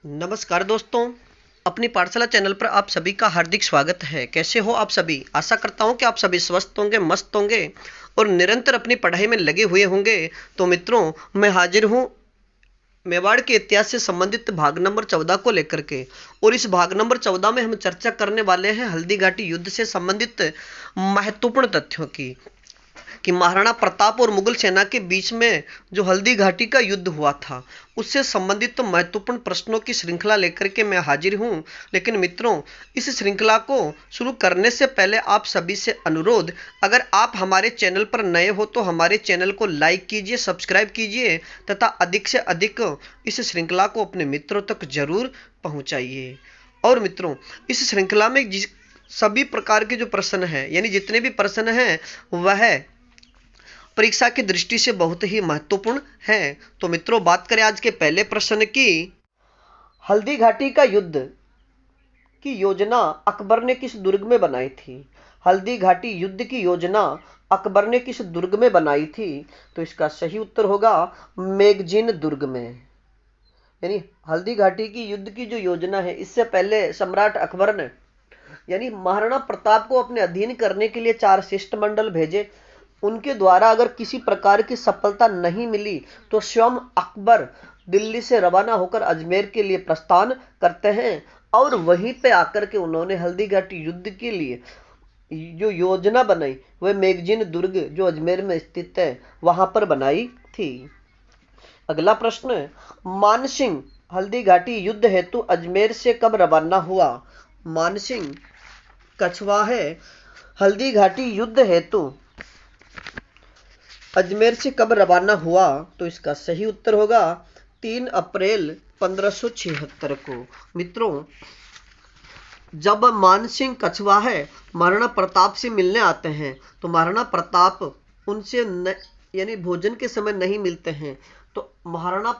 नमस्कार दोस्तों, अपनी पाठशाला चैनल पर आप सभी का हार्दिक स्वागत है। कैसे हो आप सभी? आशा करता हूं कि आप सभी स्वस्थ होंगे, मस्त होंगे और निरंतर अपनी पढ़ाई में लगे हुए होंगे। तो मित्रों, मैं हाजिर हूं मेवाड़ के इतिहास से संबंधित भाग नंबर 14 को लेकर के। और इस भाग नंबर 14 में हम चर्चा करने वाले हैं हल्दी घाटी युद्ध से संबंधित महत्वपूर्ण तथ्यों की, कि महाराणा प्रताप और मुगल सेना के बीच में जो हल्दी घाटी का युद्ध हुआ था उससे संबंधित तो महत्वपूर्ण प्रश्नों की श्रृंखला लेकर के मैं हाजिर हूं। लेकिन मित्रों, इस श्रृंखला को शुरू करने से पहले आप सभी से अनुरोध, अगर आप हमारे चैनल पर नए हो तो हमारे चैनल को लाइक कीजिए, सब्सक्राइब कीजिए तथा अधिक से अधिक इस श्रृंखला को अपने मित्रों तक जरूर पहुंचाइए। और मित्रों, इस श्रृंखला में सभी प्रकार के जो प्रश्न हैं, यानी जितने भी प्रश्न हैं वह परीक्षा की दृष्टि से बहुत ही महत्वपूर्ण है। तो मित्रों, बात करें आज के पहले प्रश्न की। हल्दी घाटी का युद्ध की योजना अकबर ने किस दुर्ग में बनाई थी? हल्दी घाटी युद्ध की योजना अकबर ने किस दुर्ग में बनाई थी? तो इसका सही उत्तर होगा मेगजीन दुर्ग में। यानी हल्दी घाटी की युद्ध की जो योजना है, इससे पहले सम्राट अकबर ने यानी महाराणा प्रताप को अपने अधीन करने के लिए 4 शिष्टमंडल भेजे। उनके द्वारा अगर किसी प्रकार की सफलता नहीं मिली तो स्वयं अकबर दिल्ली से रवाना होकर अजमेर के लिए प्रस्थान करते हैं और वहीं पे आकर के उन्होंने हल्दी घाटी युद्ध के लिए जो योजना बनाई वह मेगजीन दुर्ग जो अजमेर में स्थित है वहां पर बनाई थी। अगला प्रश्न, मानसिंह हल्दी घाटी युद्ध हेतु अजमेर से कब रवाना हुआ? मानसिंह कछवाहा हल्दी घाटी युद्ध हेतु अजमेर से कब रवाना हुआ? तो इसका सही उत्तर होगा 3 अप्रैल 1576 को। मित्रों, जब मानसिंह कछवाहा महाराणा प्रताप से मिलने आते हैं तो महाराणा प्रताप उनसे यानी भोजन के समय नहीं मिलते हैं, तो महाराणा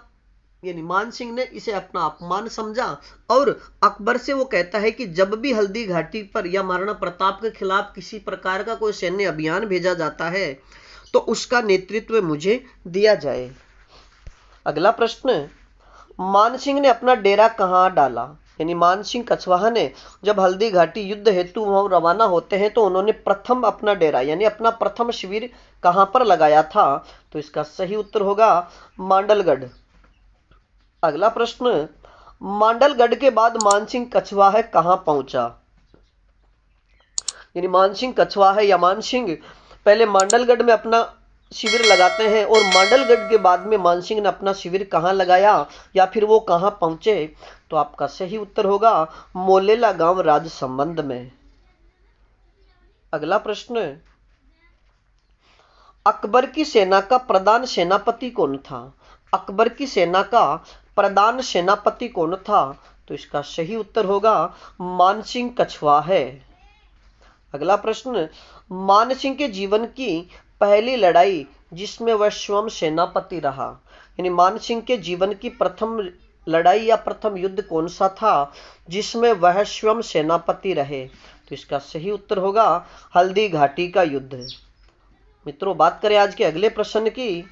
यानी मानसिंह ने इसे अपना अपमान समझा और अकबर से वो कहता है कि जब भी हल्दी घाटी पर या महाराणा प्रताप के खिलाफ किसी प्रकार का कोई सैन्य अभियान भेजा जाता है तो उसका नेतृत्व मुझे दिया जाए। अगला प्रश्न, मानसिंह ने अपना डेरा कहां डाला? यानी मानसिंह कछवाहा ने जब हल्दी घाटी युद्ध हेतु वहां रवाना होते हैं तो उन्होंने प्रथम अपना डेरा यानी अपना प्रथम शिविर कहां पर लगाया था? तो इसका सही उत्तर होगा मांडलगढ़। अगला प्रश्न, मांडलगढ़ के बाद मानसिंह कछवाहा कहां पहुंचा? यानी मानसिंह कछवाहा या मानसिंह पहले मांडलगढ़ में अपना शिविर लगाते हैं और मांडलगढ़ के बाद में मानसिंह ने अपना शिविर कहां लगाया या फिर वो कहां पहुंचे? तो आपका सही उत्तर होगा मोलेला गांव राजसमंद में। अगला प्रश्न, अकबर की सेना का प्रधान सेनापति कौन था? अकबर की सेना का प्रधान सेनापति कौन था? तो इसका सही उत्तर होगा मानसिंह कछवाहा। अगला प्रश्न, मानसिंह के जीवन की पहली लड़ाई जिसमें वह स्वयं सेनापति रहा, यानी मानसिंह के जीवन की प्रथम लड़ाई या प्रथम युद्ध कौन सा था जिसमें वह स्वयं सेनापति रहे? तो इसका सही उत्तर होगा हल्दी घाटी का युद्ध। मित्रों, बात करें आज के अगले प्रश्न की।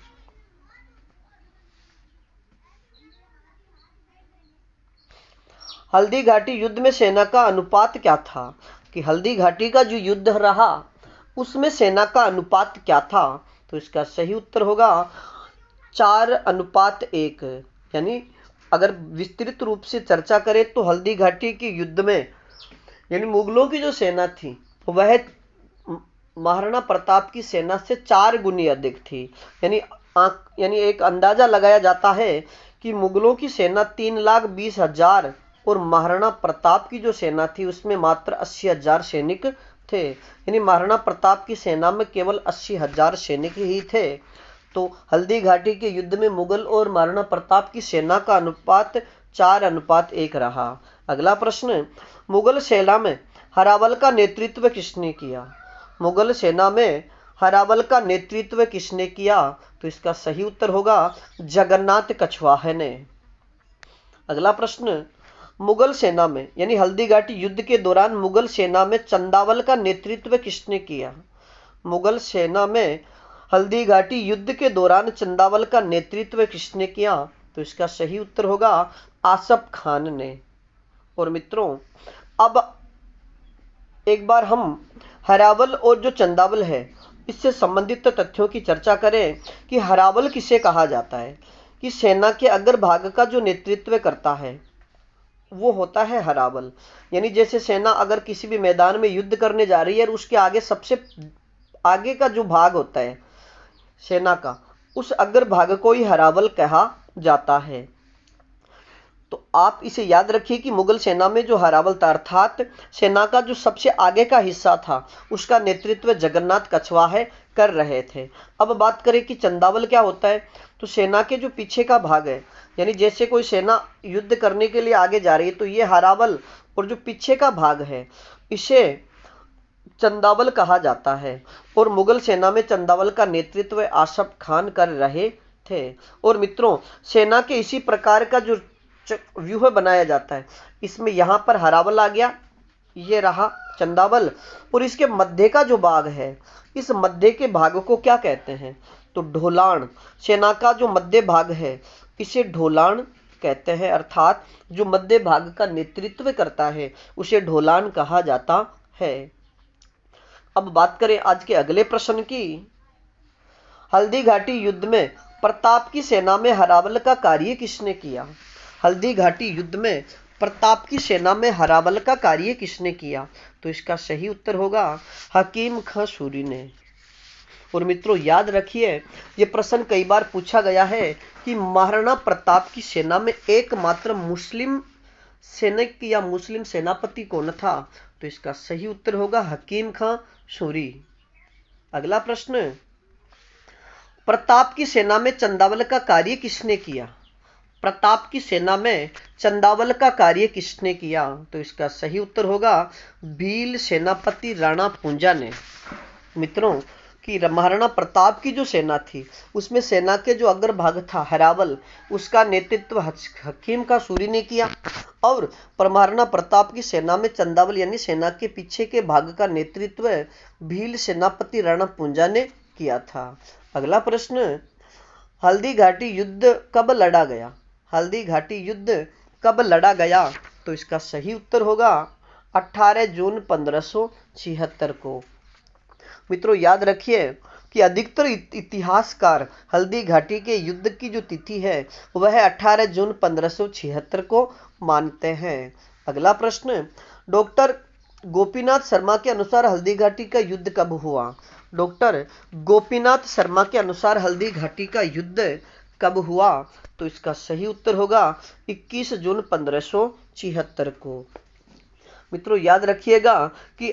हल्दी घाटी युद्ध में सेना का अनुपात क्या था? कि हल्दी घाटी का जो युद्ध रहा उसमें सेना का अनुपात क्या था? तो इसका सही उत्तर होगा 4:1। यानी अगर विस्तृत रूप से चर्चा करें तो हल्दी घाटी के युद्ध में यानी मुगलों की जो सेना थी वह महाराणा प्रताप की सेना से 4 गुनी अधिक थी। यानी एक अंदाजा लगाया जाता है कि मुगलों की सेना 3,20,000 और महाराणा प्रताप की जो सेना थी उसमें मात्र 80,000 सैनिक थे। यानी महाराणा प्रताप की सेना में केवल 80,000 सैनिक ही थे। तो हल्दी घाटी के युद्ध में मुगल और महाराणा प्रताप की सेना का अनुपात 4:1 रहा। अगला प्रश्न, मुगल सेना में हरावल का नेतृत्व किसने किया? मुगल सेना में हरावल का नेतृत्व किसने किया? तो इसका सही उत्तर होगा जगन्नाथ कछवाहा ने। अगला प्रश्न, मुगल सेना में यानी हल्दी घाटी युद्ध के दौरान मुगल सेना में चंदावल का नेतृत्व किसने किया? मुगल सेना में हल्दी घाटी युद्ध के दौरान चंदावल का नेतृत्व किसने किया? तो इसका सही उत्तर होगा आसफ खान ने। और मित्रों अब एक बार हम हरावल और जो चंदावल है इससे संबंधित तथ्यों की चर्चा करें कि हरावल किसे कहा जाता है। कि सेना के अग्रभाग का जो नेतृत्व करता है वो होता है हरावल। यानी जैसे सेना अगर किसी भी मैदान में युद्ध करने जा रही है और उसके आगे सबसे आगे का जो भाग होता है सेना का, उस अग्रभाग को ही हरावल कहा जाता है। तो आप इसे याद रखिए कि मुगल सेना में जो हरावल था अर्थात सेना का जो सबसे आगे का हिस्सा था उसका नेतृत्व जगन्नाथ कछवाहा कर रहे थे। अब बात करें कि चंदावल क्या होता है, तो सेना के जो पीछे का भाग है, यानी जैसे कोई सेना युद्ध करने के लिए आगे जा रही है तो ये हरावल और जो पीछे का भाग है इसे चंदावल कहा जाता है। और मुगल सेना में चंदावल का नेतृत्व आसफ खान कर रहे थे। और मित्रों सेना के इसी प्रकार का जो व्यूह बनाया जाता है, इसमें यहां पर हरावल आ गया, ये रहा चंदावल, और इसके मध्य का जो भाग है इस मध्य के भाग को क्या कहते हैं, तो ढोलान। सेना का जो मध्य भाग है इसे ढोलान कहते हैं, अर्थात जो मध्य भाग का नेतृत्व करता है उसे ढोलान कहा जाता है। अब बात करें आज के अगले प्रश्न की। हल्दी घाटी युद्ध में प्रताप की सेना में हरावल का कार्य किसने किया। हल्दी घाटी युद्ध में प्रताप की सेना में हरावल का कार्य किसने किया, तो इसका सही उत्तर होगा हकीम खां सूरी ने। और मित्रों याद रखिए यह प्रश्न कई बार पूछा गया है कि महाराणा प्रताप की सेना में एकमात्र मुस्लिम सैनिक या मुस्लिम सेनापति कौन था, तो इसका सही उत्तर होगा हकीम खां सूरी। अगला प्रश्न, प्रताप की सेना में चंदावल का कार्य किसने किया। प्रताप की सेना में चंदावल का कार्य किसने किया, तो इसका सही उत्तर होगा भील सेनापति राणा पूंजा ने। मित्रों कि महाराणा प्रताप की जो सेना थी उसमें सेना के जो अग्रभाग था हरावल, उसका नेतृत्व हकीम का सूरी ने किया, और महाराणा प्रताप की सेना में चंदावल यानी सेना के पीछे के भाग का नेतृत्व भील सेनापति राणा पूंजा ने किया था। अगला प्रश्न, हल्दी घाटी युद्ध कब लड़ा गया। हल्दी घाटी युद्ध कब लड़ा गया, तो इसका सही उत्तर होगा 18 जून 1576 को। मित्रों याद रखिए कि अधिकतर इतिहासकार हल्दी घाटी के युद्ध की जो तिथि है वह 18 जून 1576 को मानते हैं। अगला प्रश्न, डॉक्टर गोपीनाथ शर्मा के अनुसार हल्दी घाटी का युद्ध कब हुआ। डॉक्टर गोपीनाथ शर्मा के अनुसार हल्दी घाटी का युद्ध कब हुआ, तो इसका सही उत्तर होगा 21 जून 1576 को। मित्रों याद रखिएगा कि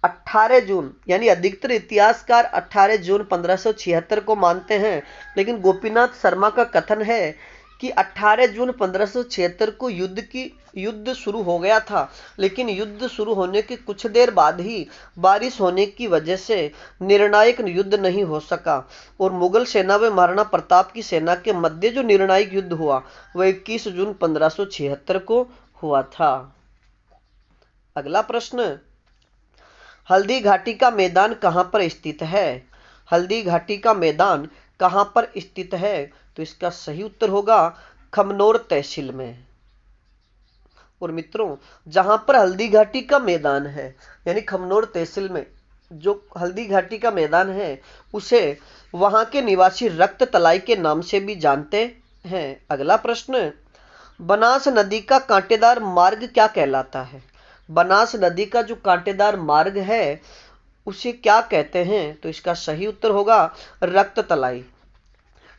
18 जून यानी अधिकतर इतिहासकार 18 जून 1576 को मानते हैं, लेकिन गोपीनाथ शर्मा का कथन है कि 18 जून 1576 को युद्ध शुरू हो गया था, लेकिन युद्ध शुरू होने के कुछ देर बाद ही बारिश होने की वजह से निर्णायक युद्ध नहीं हो सका, और मुगल सेना व महाराणा प्रताप की सेना के मध्य जो निर्णायक युद्ध हुआ वह 21 जून 1576 को हुआ था। अगला प्रश्न, हल्दी घाटी का मैदान कहां पर स्थित है। हल्दी घाटी का मैदान कहां पर स्थित है, तो इसका सही उत्तर होगा खमनोर तहसील में। और मित्रों जहां पर हल्दी घाटी का मैदान है यानी खमनोर तहसील में जो हल्दी घाटी का मैदान है उसे वहां के निवासी रक्त तलाई के नाम से भी जानते हैं। अगला प्रश्न, बनास नदी का कांटेदार मार्ग क्या कहलाता है। बनास नदी का जो कांटेदार मार्ग है उसे क्या कहते हैं, तो इसका सही उत्तर होगा रक्त तलाई।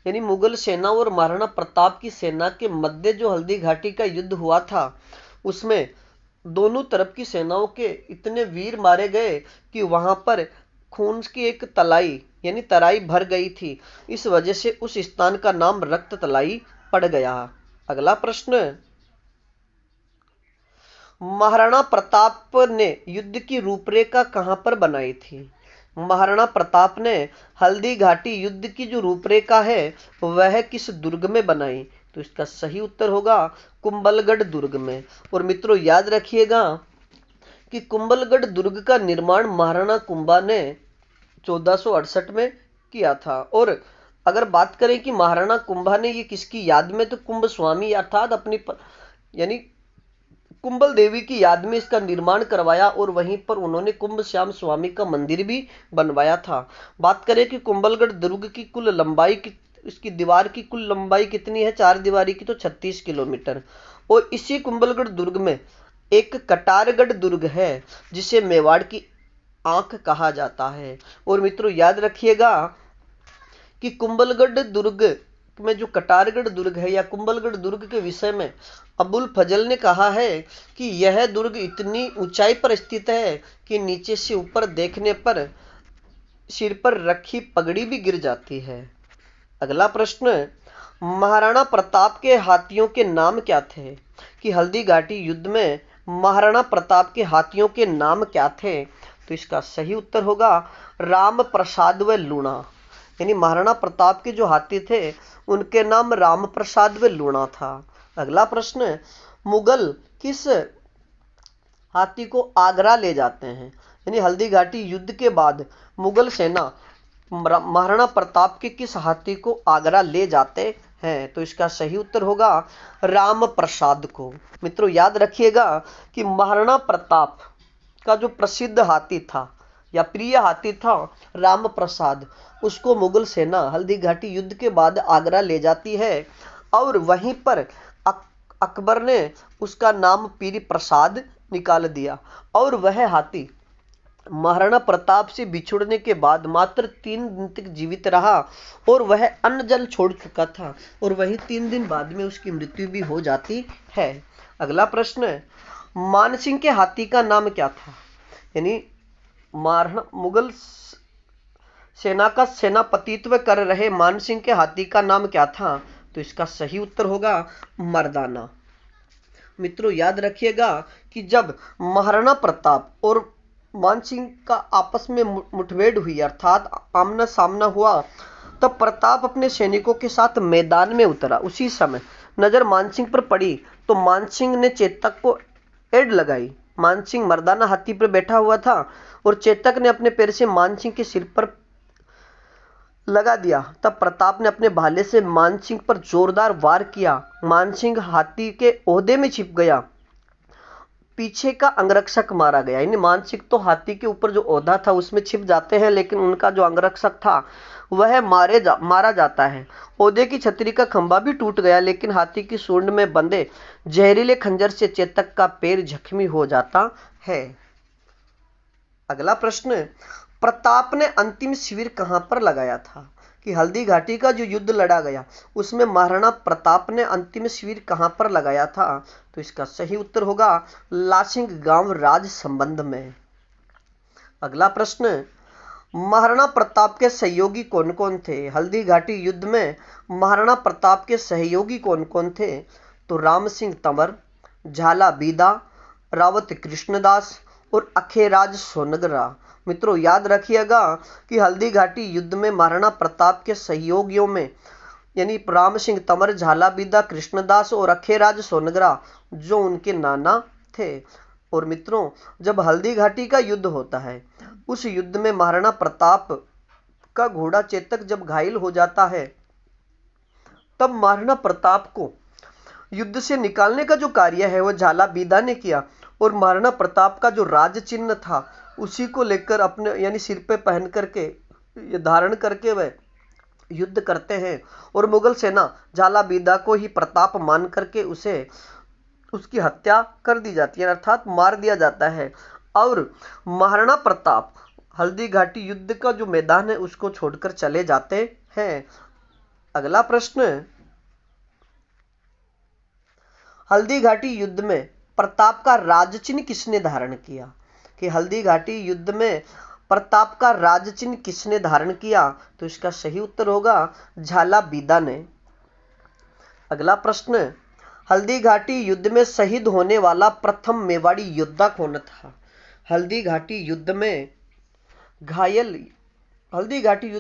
यानी मुगल सेना और महाराणा प्रताप की सेना के मध्य जो हल्दी घाटी का युद्ध हुआ था उसमें दोनों तरफ की सेनाओं के इतने वीर मारे गए कि वहां पर खून की एक तलाई यानी तराई भर गई थी, इस वजह से उस स्थान का नाम रक्त तलाई पड़ गया। अगला प्रश्न, महाराणा प्रताप ने युद्ध की रूपरेखा कहां पर बनाई थी। महाराणा प्रताप ने हल्दी घाटी युद्ध की जो रूपरेखा है वह किस दुर्ग में बनाई, तो इसका सही उत्तर होगा कुंभलगढ़ दुर्ग में। और मित्रों याद रखिएगा कि कुंभलगढ़ दुर्ग का निर्माण महाराणा कुंभा ने 1468 में किया था, और अगर बात करें कि महाराणा कुंभा ने ये किसकी याद में, तो कुंभ स्वामी अर्थात अपनी यानी कुंभल देवी की याद में इसका निर्माण करवाया और वहीं पर उन्होंने कुंभ श्याम स्वामी का मंदिर भी बनवाया था। बात करें कि कुंभलगढ़ दुर्ग की कुल लंबाई की, इसकी दीवार की कुल लंबाई कितनी है, 4 दीवारी की, तो 36 किलोमीटर। और इसी कुंभलगढ़ दुर्ग में एक कटारगढ़ दुर्ग है जिसे मेवाड़ की आंख कहा जाता है। और मित्रों याद रखिएगा कि कुंभलगढ़ दुर्ग में जो कटारगढ़ दुर्ग है या कुंभलगढ़ दुर्ग के विषय में अबुल फजल ने कहा है कि यह दुर्ग इतनी ऊंचाई पर स्थित है कि नीचे से ऊपर देखने पर सिर पर रखी पगड़ी भी गिर जाती है। अगला प्रश्न, महाराणा प्रताप के हाथियों के नाम क्या थे? कि हल्दी घाटी युद्ध में महाराणा प्रताप के हाथियों के नाम क्या थे? तो इसका सही उत्तर होगा राम प्रसाद व लूणा। यानी महाराणा प्रताप के जो हाथी थे उनके नाम राम प्रसाद व लूणा था। अगला प्रश्न, मुगल किस हाथी को आगरा ले जाते हैं? यानी हल्दी घाटी युद्ध के बाद मुगल सेना महाराणा प्रताप के किस हाथी को आगरा ले जाते हैं? तो इसका सही उत्तर होगा राम प्रसाद को। मित्रों याद रखिएगा कि महाराणा प्रताप का जो प्रसिद्ध हाथी था या प्रिय हाथी था राम प्रसाद, उसको मुगल सेना हल्दी घाटी युद्ध के बाद आगरा ले जाती है और वहीं पर अकबर ने उसका नाम पीरी प्रसाद निकाल दिया। और वह हाथी महाराणा प्रताप से बिछुड़ने के बाद मात्र 3 दिन तक जीवित रहा और वह अन्न जल छोड़ चुका था और वही 3 दिन बाद में उसकी मृत्यु भी हो जाती है। अगला प्रश्न, मानसिंह के हाथी का नाम क्या था? यानी मुगल सेना का सेनापतित्व कर रहे मानसिंह के हाथी का नाम क्या था? तो इसका सही उत्तर होगा मर्दाना। मित्रों याद रखिएगा कि जब महाराणा प्रताप और मानसिंह का आपस में मुठभेड़ हुई अर्थात आमना सामना हुआ, तब प्रताप अपने सैनिकों के साथ मैदान में उतरा। उसी समय नजर मानसिंह पर पड़ी तो मानसिंह ने चेतक को एड़ लगाई। मानसिंह मर्दाना हाथी पर बैठा हुआ था और चेतक ने अपने पैर से मानसिंह के सिर पर लगा दिया। तब प्रताप ने अपने भाले से मानसिंह पर जोरदार वार किया। मानसिंह हाथी के ओहदे में छिप गया, पीछे का अंगरक्षक मारा गया। यानी मानसिंह तो हाथी के ऊपर जो ओहदा था उसमें छिप जाते हैं, लेकिन उनका जो अंगरक्षक था वह मारा जाता है। ओहदे की छतरी का खंभा भी टूट गया, लेकिन हाथी की सूंड में बंधे जहरीले खंजर से चेतक का पैर जख्मी हो जाता है। अगला प्रश्न, प्रताप ने अंतिम शिविर कहां पर लगाया था? कि हल्दी घाटी का जो युद्ध लड़ा गया उसमें महाराणा प्रताप ने अंतिम शिविर कहां पर लगाया था? तो इसका सही उत्तर होगा लासिंग गांव राज संबंध में। अगला प्रश्न, महाराणा प्रताप के सहयोगी कौन कौन थे? हल्दी घाटी युद्ध में महाराणा प्रताप के सहयोगी कौन कौन थे? तो राम सिंह तंवर, झाला बीदा, रावत कृष्णदास और अखेराज सोनगरा। मित्रों याद रखिएगा कि हल्दी घाटी युद्ध में महाराणा प्रताप के सहयोगियों में यानी राम सिंह तंवर, झाला बीदा, कृष्णदास और अखेराज सोनगरा जो उनके नाना थे। और मित्रों जब हल्दी घाटी का युद्ध होता है उस युद्ध में महाराणा प्रताप का घोड़ा चेतक जब घायल हो जाता है तब महाराणा प्रताप को युद्ध से निकालने का जो कार्य है वो झाला बीदा ने किया और महाराणा प्रताप का जो राज चिन्ह था उसी को लेकर अपने यानी सिर पे पहन करके धारण करके वह युद्ध करते हैं और मुगल सेना झाला बीदा को ही प्रताप मान करके उसकी हत्या कर दी जाती है अर्थात मार दिया जाता है और महाराणा प्रताप हल्दी घाटी युद्ध का जो मैदान है उसको छोड़कर चले जाते हैं। अगला प्रश्न, हल्दी घाटी युद्ध में प्रताप का राज चिन्ह किसने धारण किया? कि हल्दी घाटी युद्ध में प्रताप का राज चिन्ह किसने धारण किया? तो इसका सही उत्तर होगा झाला बीदा ने। अगला प्रश्न, हल्दी घाटी युद्ध में शहीद होने वाला प्रथम मेवाड़ी योद्धा कौन था? हल्दी घाटी युद्ध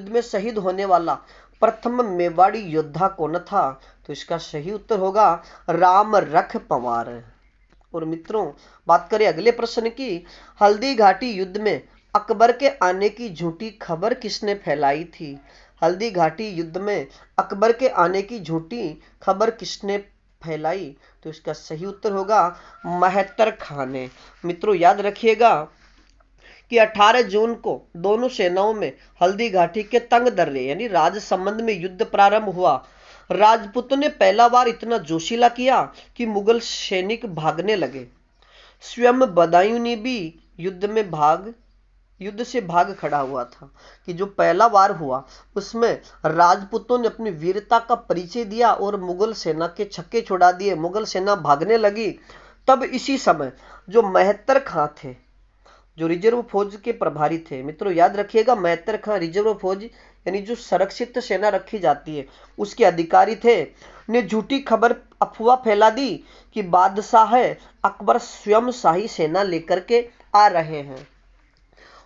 में शहीद होने वाला प्रथम मेवाड़ी योद्धा कौन था? तो इसका सही उत्तर होगा राम रख पंवार। और मित्रों बात करें अगले प्रश्न की, हल्दी घाटी युद्ध में अकबर के आने की झूठी खबर किसने फैलाई थी? हल्दी घाटी युद्ध में अकबर के आने की झूठी खबर किसने फैलाई? तो इसका सही उत्तर होगा मेहतर खां ने। मित्रों याद रखिएगा कि 18 जून को दोनों सेनाओं में हल्दी घाटी के तंग दर्रे यानी राजसमंद में युद्ध प्रारंभ हुआ। राजपूतों ने पहला बार इतना जोशीला किया कि मुगल सैनिक भागने लगे। स्वयं बदायूं ने भी युद्ध से भाग खड़ा हुआ था कि जो पहला वार हुआ उसमें राजपूतों ने अपनी वीरता का परिचय दिया और मुगल सेना के छक्के छुड़ा दिए। मुगल सेना भागने लगी। तब इसी समय जो मेहतर खां थे, जो रिजर्व फौज के प्रभारी थे, मित्रों याद रखिएगा मेहतर खां रिजर्व फौज यानी जो संरक्षित सेना रखी जाती है उसके अधिकारी थे, ने झूठी खबर अफवाह फैला दी कि बादशाह अकबर स्वयं शाही सेना लेकर के आ रहे हैं।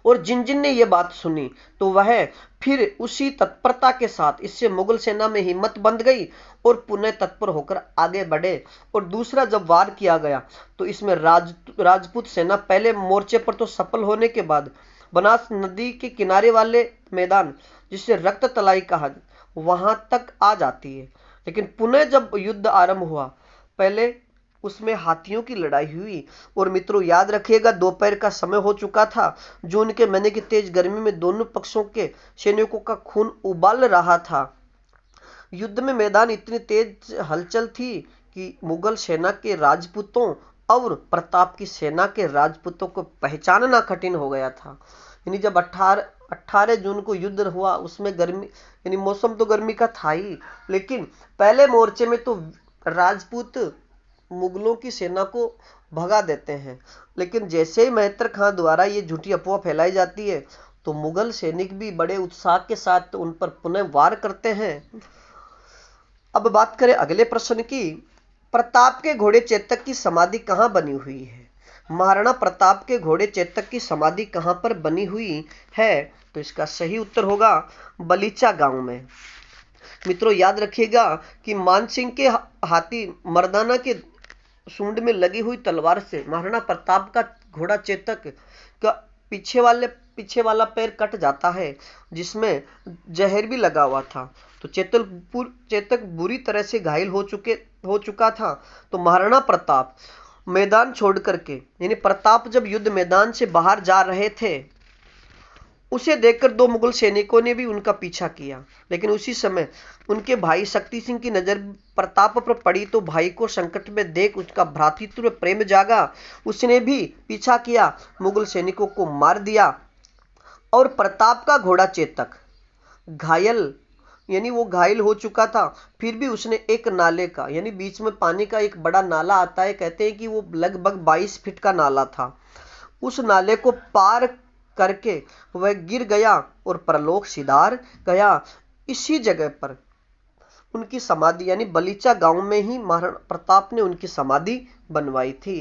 और जिन जिन ने यह बात सुनी तो वह फिर उसी तत्परता के साथ इससे मुगल सेना में हिम्मत बंध गई और पुनः तत्पर होकर आगे बढ़े। और दूसरा जब वार किया गया तो इसमें राजपूत सेना पहले मोर्चे पर तो सफल होने के बाद बनास नदी के किनारे वाले मैदान, जिसे रक्त तलाई कहा, वहां तक आ जाती है। लेकिन पुनः जब युद्ध आरंभ हुआ, पहले उसमें हाथियों की लड़ाई हुई। और मित्रों याद रखिएगा दोपहर का समय हो चुका था। जून के महीने की तेज गर्मी में दोनों पक्षों के सैनिकों का खून उबाल रहा था। युद्ध में मैदान इतनी तेज हलचल थी कि मुगल सेना के राजपूतों और प्रताप की सेना के राजपूतों को पहचानना कठिन हो गया था। यानी जब 18 जून को युद्ध हुआ उसमें गर्मी यानी मौसम तो गर्मी का था ही, लेकिन पहले मोर्चे में तो राजपूत मुगलों की सेना को भगा देते हैं। लेकिन जैसे ही मेहतर खां द्वारा ये झूठी अफवाह फैलाई जाती है तो मुगल सैनिक भी बड़े उत्साह के साथ उन पर पुनः वार करते हैं। अब बात करें अगले प्रश्न की। प्रताप के घोड़े चेतक की समाधि कहां बनी हुई है? महाराणा प्रताप के घोड़े चेतक की समाधि कहां पर बनी हुई है? तो इसका सही उत्तर होगा बलीचा गांव में। मित्रों याद रखिएगा कि मानसिंह के हाथी मर्दाना के सूंड में लगी हुई तलवार से महाराणा प्रताप का घोड़ा चेतक का पीछे वाला पैर कट जाता है, जिसमें जहर भी लगा हुआ था। तो चेतक बुरी तरह से घायल हो चुका था। तो महाराणा प्रताप मैदान छोड़ करके यानी प्रताप जब युद्ध मैदान से बाहर जा रहे थे, उसे देखकर दो मुगल सैनिकों ने भी उनका पीछा किया। लेकिन उसी समय उनके भाई शक्ति सिंह की नजर प्रताप पर पड़ी तो भाई को संकट में देख उसका भ्रातृत्व प्रेम जागा। उसने भी पीछा किया, मुगल सैनिकों को मार दिया और प्रताप का घोड़ा चेतक घायल यानी वो घायल हो चुका था। फिर भी उसने एक नाले का यानी बीच में पानी का एक बड़ा नाला आता है, कहते हैं कि वो लगभग 22 फीट का नाला था। उस नाले को पार करके वह गिर गया और परलोक सिधार गया। इसी जगह पर उनकी समाधि यानी बलीचा गांव में ही महाराणा प्रताप ने उनकी समाधि बनवाई थी।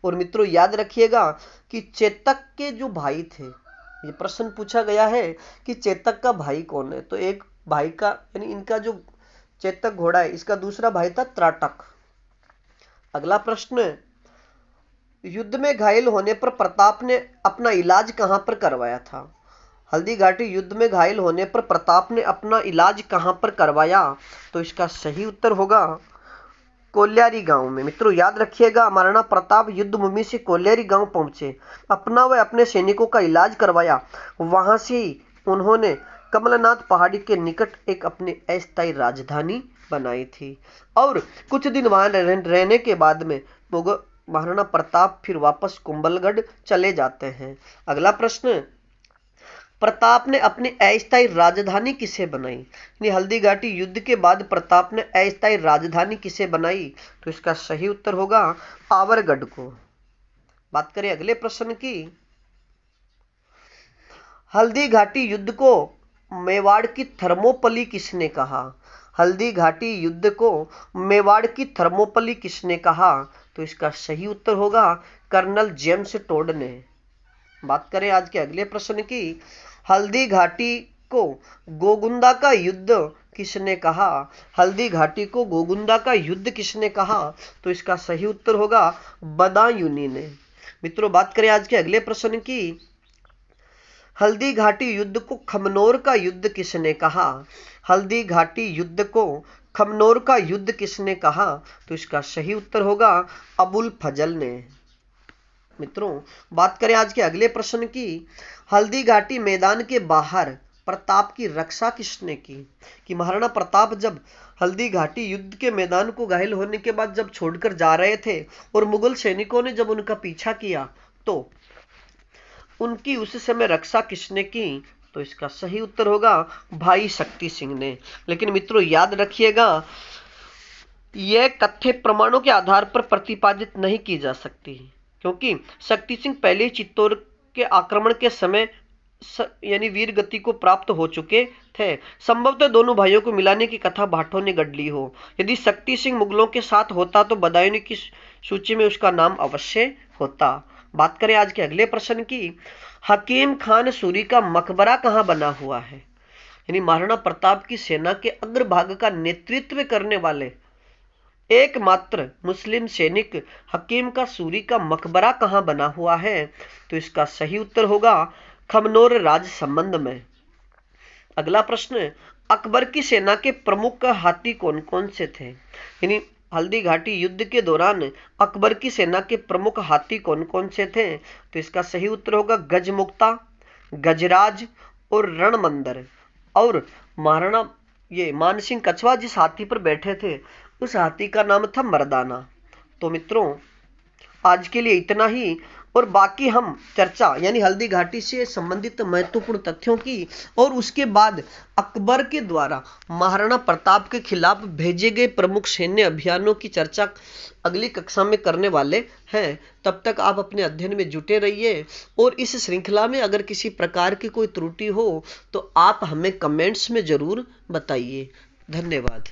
और मित्रों याद रखिएगा कि चेतक के जो भाई थे, ये प्रश्न पूछा गया है कि चेतक का भाई कौन है। तो एक भाई का यानी इनका जो चेतक घोड़ा है इसका दूसरा भाई था त्राटक। अगला प्रश्न, युद्ध में घायल होने पर प्रताप ने अपना इलाज कहां पर करवाया था? हल्दी घाटी युद्ध में घायल होने पर प्रताप ने अपना इलाज कहां पर करवाया? तो इसका सही उत्तर होगा कोल्यारी गांव में। मित्रों याद रखिएगा महाराणा प्रताप युद्ध भूमि से कोल्यारी गांव पहुंचे, अपना व अपने सैनिकों का इलाज करवाया। वहां से ही उन्होंने कमलनाथ पहाड़ी के निकट एक अपनी अस्थायी राजधानी बनाई थी और कुछ दिन वहां रहने के बाद में महाराणा प्रताप फिर वापस कुंभलगढ़ चले जाते हैं। अगला प्रश्न, प्रताप ने अपनी अस्थायी राजधानी किसे बनाई? यानी हल्दी घाटी युद्ध के बाद प्रताप ने अस्थायी राजधानी किसे बनाई? तो इसका सही उत्तर होगा आवरगढ़ को। बात करें अगले प्रश्न की। हल्दी घाटी युद्ध को मेवाड़ की थर्मोपली किसने कहा? हल्दी घाटी युद्ध को मेवाड़ की थर्मोपली किसने कहा? तो इसका सही उत्तर होगा कर्नल जेम्स टोड ने। बात करें आज के अगले प्रश्न की। हल्दी घाटी को गोगुंदा का युद्ध किसने कहा? हल्दी घाटी को गोगुंदा का युद्ध किसने कहा? तो इसका सही उत्तर होगा बदायूंनी ने। मित्रों बात करें आज के अगले प्रश्न की। हल्दी घाटी युद्ध को खमनोर का युद्ध किसने कहा? हल्दी घाटी युद्ध को खमनोर का युद्ध किसने कहा? तो इसका सही उत्तर होगा अबुल फजल ने। मित्रों, बात करें आज के अगले प्रश्न की। हल्दी घाटी मैदान के बाहर प्रताप की रक्षा किसने की? कि महाराणा प्रताप जब हल्दी घाटी युद्ध के मैदान को घायल होने के बाद जब छोड़कर जा रहे थे और मुगल सैनिकों ने जब उनका पीछा किया तो उनकी उस समय रक्षा किसने की? तो इसका सही उत्तर होगा भाई शक्ति सिंह ने। लेकिन मित्रों याद रखिएगा, यह कथ्य प्रमाणों के आधार पर प्रतिपादित नहीं की जा सकती, क्योंकि शक्ति सिंह पहले चित्तौड़ के आक्रमण के समय यानी वीर गति को प्राप्त हो चुके थे। संभवतः दोनों भाइयों को मिलाने की कथा भाटों ने गढ़ ली हो। यदि शक्ति सिंह मुगलों के साथ होता तो बदायूं की सूची में उसका नाम अवश्य होता। बात करें आज के अगले प्रश्न की। हकीम खान सूरी का मकबरा कहां बना हुआ है? यानी महाराणा प्रताप की सेना के अग्रभाग का नेतृत्व करने वाले एकमात्र मुस्लिम सैनिक हकीम का सूरी का मकबरा कहां बना हुआ है? तो इसका सही उत्तर होगा खमनोर राज संबंध में। अगला प्रश्न, अकबर की सेना के प्रमुख हाथी कौन कौन से थे? यानी हल्दी घाटी युद्ध के दौरान अकबर की सेना के प्रमुख हाथी कौन कौन से थे? तो इसका सही उत्तर होगा गजमुक्ता, गजराज और रणमंदर। और महाराणा मानसिंह कछवा जिस हाथी पर बैठे थे उस हाथी का नाम था मर्दाना। तो मित्रों आज के लिए इतना ही, और बाकी हम चर्चा यानी हल्दी घाटी से संबंधित महत्वपूर्ण तथ्यों की और उसके बाद अकबर के द्वारा महाराणा प्रताप के खिलाफ भेजे गए प्रमुख सैन्य अभियानों की चर्चा अगली कक्षा में करने वाले हैं। तब तक आप अपने अध्ययन में जुटे रहिए, और इस श्रृंखला में अगर किसी प्रकार की कोई त्रुटि हो तो आप हमें कमेंट्स में जरूर बताइए। धन्यवाद।